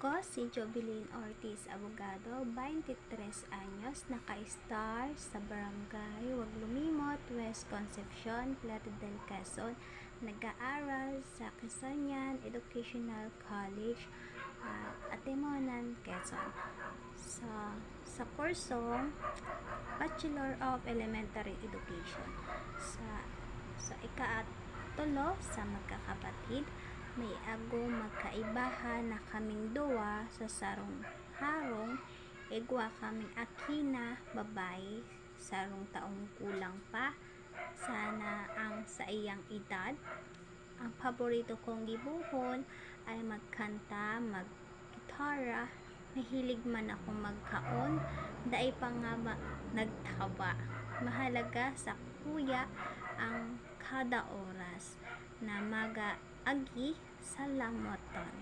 Ako si Jovelyn Ortiz Abogado, 23 anyos, naka-star sa Barangay Waglulimot, West Concepcion, Plata del Quezon. Nag-aaral sa Quezonian Educational College at Atimonan, Quezon. Sa kursong Bachelor of Elementary Education. Sa ika-tulo sa magkakapatid, may ago magkaibahan na kaming duwa sa sarong harong, igwa kaming akina, babae, sarong taong kulang pa, sana ang sa iyang edad. Ang paborito kong gibuhon ay magkanta, maggitara, mahilig man ako magkaon, dai pa nga nagtaba. Mahalaga sa kuya ang kada oras na maga agi sa lamoton.